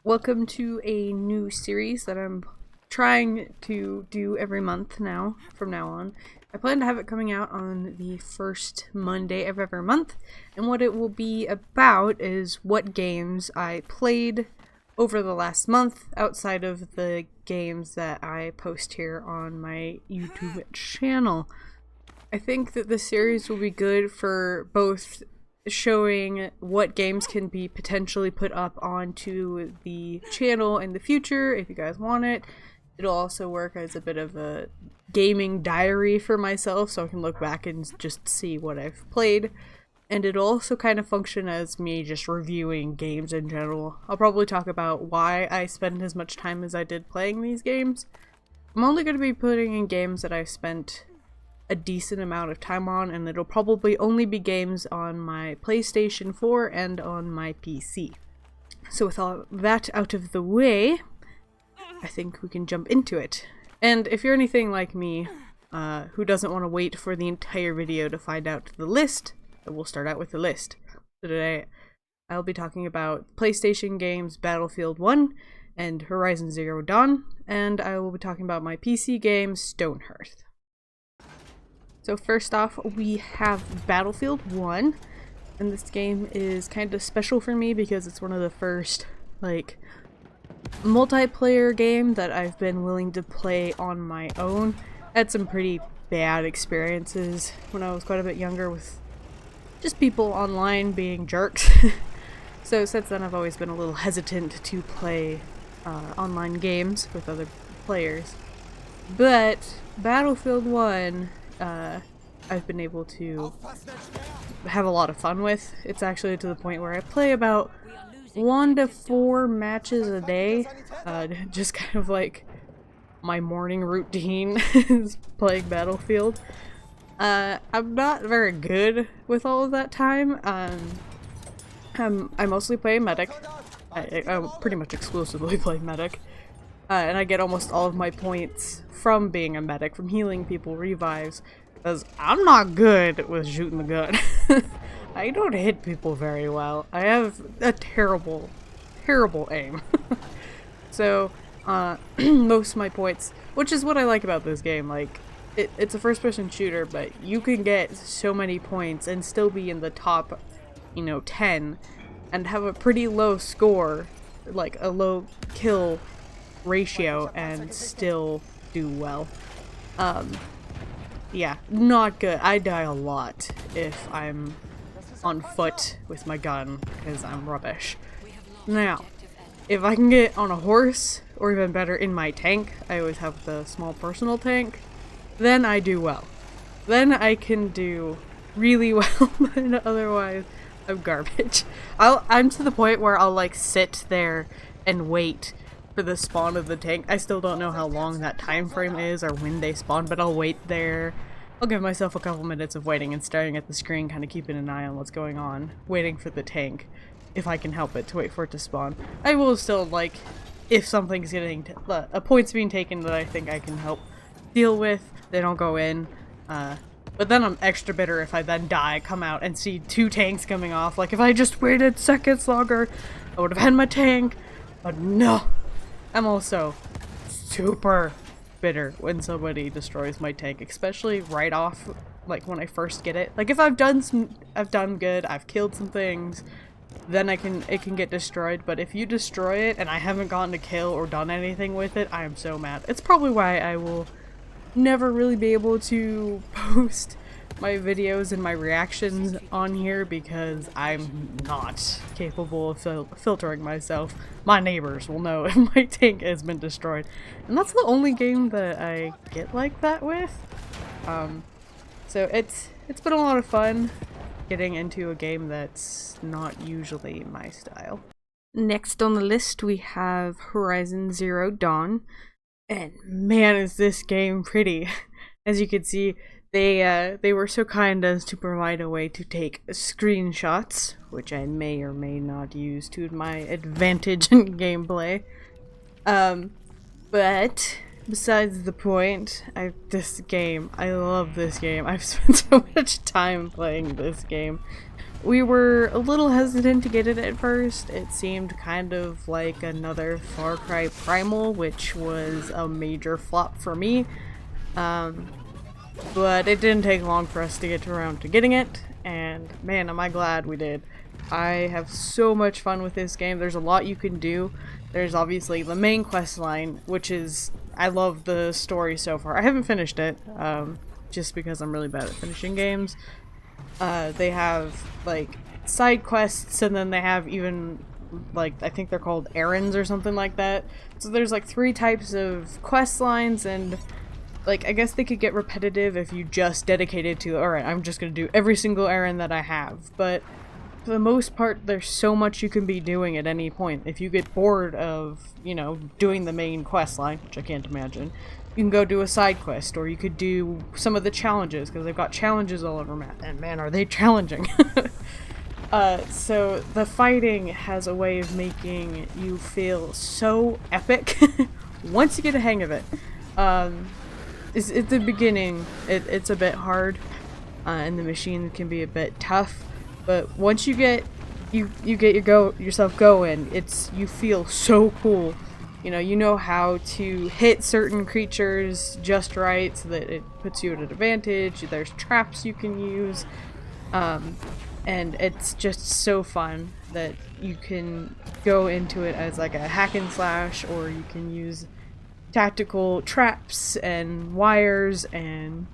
Welcome to a new series that I'm trying to do every month now, from now on. I plan to have it coming out on the first Monday of every month, and what it will be about is what games I played over the last month outside of the games that I post here on my YouTube channel. I think that this series will be good for both showing what games can be potentially put up onto the channel in the future if you guys want it. It'll also work as a bit of a gaming diary for myself so I can look back and just see what I've played. And it'll also kind of function as me just reviewing games in general. I'll probably talk about why I spend as much time as I did playing these games. I'm only going to be putting in games that I've spent a decent amount of time on, and it'll probably only be games on my PlayStation 4 and on my PC. So with all that out of the way, I think we can jump into it. And if you're anything like me, who doesn't want to wait for the entire video to find out the list, we'll start out with the list. So today, I'll be talking about PlayStation games Battlefield 1 and Horizon Zero Dawn, and I will be talking about my PC game Stoneheart. So first off, we have Battlefield 1, and this game is kind of special for me because it's one of the first, multiplayer game that I've been willing to play on my own. I had some pretty bad experiences when I was quite a bit younger with just people online being jerks. So since then I've always been a little hesitant to play online games with other players. But Battlefield 1, I've been able to have a lot of fun with. It's actually to the point where I play about 1 to 4 matches a day. Just kind of like my morning routine is playing Battlefield. I'm not very good with all of that time. I mostly play medic. I pretty much exclusively play medic. And I get almost all of my points from being a medic, from healing people, revives, because I'm not good with shooting the gun. I don't hit people very well. I have a terrible, terrible aim. So, most of my points, which is what I like about this game, it's a first-person shooter, but you can get so many points and still be in the top, 10, and have a pretty low score, like a low kill ratio, and still do well. Yeah, not good. I die a lot if I'm on foot with my gun, because I'm rubbish. Now, if I can get on a horse, or even better, in my tank, I always have the small personal tank, then I do well. Then I can do really well, but otherwise, I'm garbage. I'm to the point where I'll, sit there and wait for the spawn of the tank. I still don't know how long that time frame is or when they spawn, but I'll wait there. I'll give myself a couple minutes of waiting and staring at the screen, kind of keeping an eye on what's going on, waiting for the tank, if I can help it, to wait for it to spawn. I will still, if something's getting a point's being taken that I think I can help deal with, then I'll go in. But then I'm extra bitter if I then die, come out, and see 2 tanks coming off. If I just waited seconds longer, I would have had my tank, but no! I'm also super bitter when somebody destroys my tank, especially right off, when I first get it. If I've done good, I've killed some things, then it can get destroyed, but if you destroy it and I haven't gotten a kill or done anything with it, I am so mad. It's probably why I will never really be able to post my videos and my reactions on here, because I'm not capable of filtering myself. My neighbors will know if my tank has been destroyed, and that's the only game that I get like that with. So it's been a lot of fun getting into a game that's not usually my style. Next on the list we have Horizon Zero Dawn, and man is this game pretty. As you can see, they were so kind as to provide a way to take screenshots, which I may or may not use to my advantage in gameplay. But besides the point, I love this game. I've spent so much time playing this game. we were a little hesitant to get it at first. It seemed kind of like another Far Cry Primal, which was a major flop for me. But it didn't take long for us to get around to getting it, and man, am I glad we did. I have so much fun with this game. There's a lot you can do. There's obviously the main quest line, which is, I love the story so far. I haven't finished it, just because I'm really bad at finishing games. They have, like, side quests, and then they have even, like, I think they're called errands or something like that. So there's, like, 3 types of quest lines, and, like, I guess they could get repetitive if you just dedicated to, alright, I'm just gonna do every single errand that I have, but for the most part, there's so much you can be doing at any point. If you get bored of, you know, doing the main quest line, which I can't imagine, you can go do a side quest, or you could do some of the challenges, because they've got challenges all over map, and man, are they challenging! So the fighting has a way of making you feel so epic once you get a hang of it. At the beginning, it's a bit hard, and the machine can be a bit tough. But once you get yourself going, you feel so cool. You know how to hit certain creatures just right so that it puts you at an advantage. There's traps you can use, and it's just so fun that you can go into it as like a hack and slash, or you can use tactical traps and wires and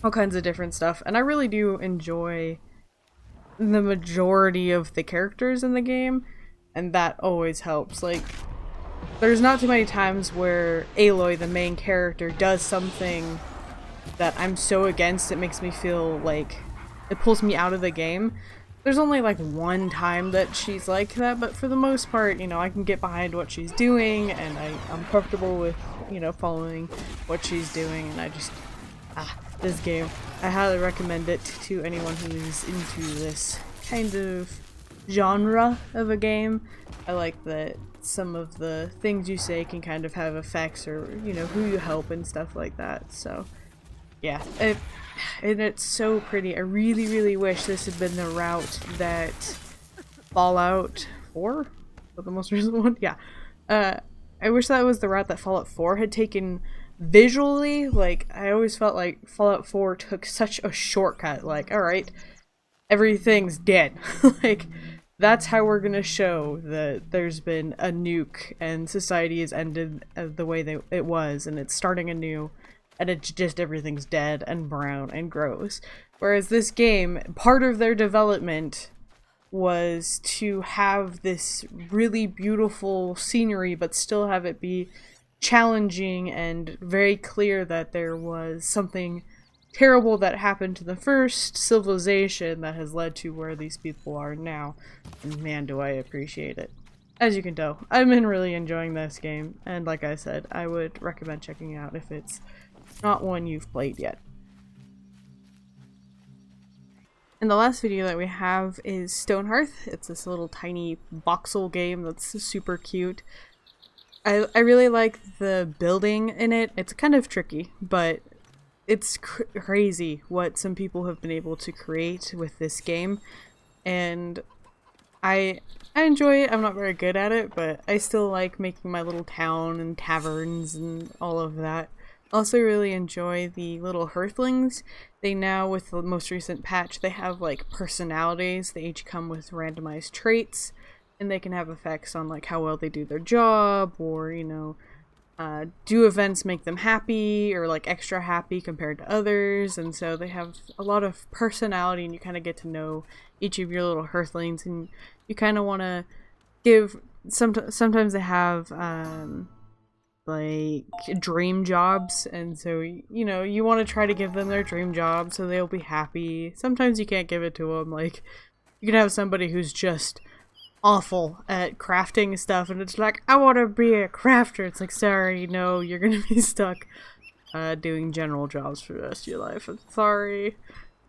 all kinds of different stuff. And I really do enjoy the majority of the characters in the game, and that always helps. Like, there's not too many times where Aloy, the main character, does something that I'm so against it makes me feel like it pulls me out of the game. There's only like one time that she's like that, but for the most part, I can get behind what she's doing, and I'm comfortable with, following what she's doing, and I just, this game, I highly recommend it to anyone who's into this kind of genre of a game. I like that some of the things you say can kind of have effects, or, who you help and stuff like that, so, yeah. And it's so pretty. I really, really wish this had been the route that Fallout 4? The most recent one? Yeah. I wish that was the route that Fallout 4 had taken visually. Like, I always felt like Fallout 4 took such a shortcut. Like, alright, everything's dead. Like, that's how we're gonna show that there's been a nuke and society has ended the way it was, and it's starting anew. And it's just everything's dead and brown and gross. Whereas this game, part of their development was to have this really beautiful scenery, but still have it be challenging and very clear that there was something terrible that happened to the first civilization that has led to where these people are now. And man, do I appreciate it. As you can tell, I've been really enjoying this game, and like I said, I would recommend checking it out if it's not one you've played yet. And the last video that we have is Stoneheart. It's this little tiny voxel game that's super cute. I really like the building in it. It's kind of tricky, but it's crazy what some people have been able to create with this game. And I enjoy it. I'm not very good at it, but I still like making my little town and taverns and all of that. Also really enjoy the little Hearthlings. They now, with the most recent patch, they have like personalities. They each come with randomized traits, and they can have effects on like how well they do their job, or do events make them happy or like extra happy compared to others. And so they have a lot of personality, and you kind of get to know each of your little Hearthlings, and you kind of want to give sometimes they have like dream jobs, and so you want to try to give them their dream job so they'll be happy. Sometimes you can't give it to them. Like, you can have somebody who's just awful at crafting stuff, and it's like, I want to be a crafter. It's like, sorry, no, you're gonna be stuck doing general jobs for the rest of your life. I'm sorry.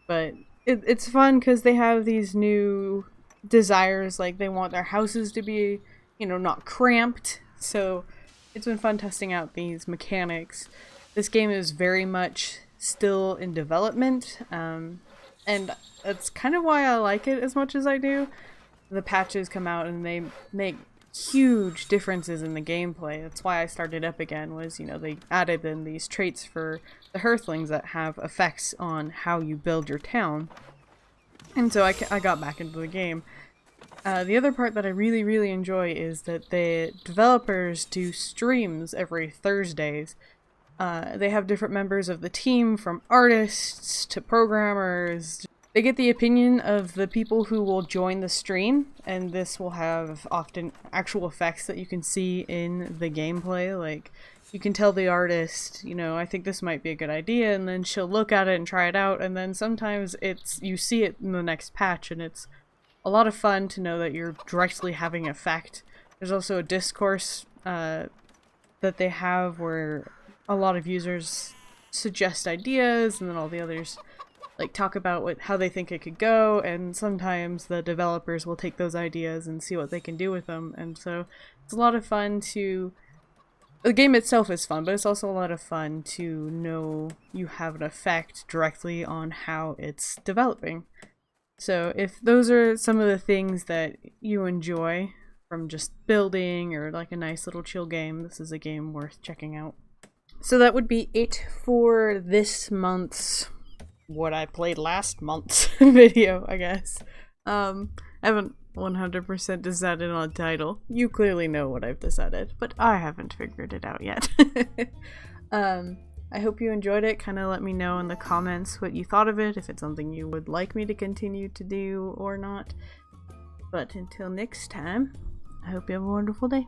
But it's fun because they have these new desires. Like, they want their houses to be, not cramped. So it's been fun testing out these mechanics. This game is very much still in development. And that's kind of why I like it as much as I do. The patches come out and they make huge differences in the gameplay. That's why I started up again, was, you know, they added in these traits for the Hearthlings that have effects on how you build your town. And so I got back into the game. The other part that I really enjoy is that the developers do streams every Thursdays. They have different members of the team, from artists to programmers. They get the opinion of the people who will join the stream, and this will have often actual effects that you can see in the gameplay. Like, you can tell the artist, you know, I think this might be a good idea, and then she'll look at it and try it out, and then sometimes you see it in the next patch, and it's a lot of fun to know that you're directly having effect. There's also a discourse that they have where a lot of users suggest ideas, and then all the others like talk about how they think it could go, and sometimes the developers will take those ideas and see what they can do with them. And so it's a lot of fun to... The game itself is fun, but it's also a lot of fun to know you have an effect directly on how it's developing. So if those are some of the things that you enjoy from just building or like a nice little chill game, this is a game worth checking out. So that would be it for this month's what I played last month's video, I guess. I haven't 100% decided on a title. You clearly know what I've decided, but I haven't figured it out yet. I hope you enjoyed it. Kind of let me know in the comments what you thought of it, if it's something you would like me to continue to do or not. But until next time, I hope you have a wonderful day.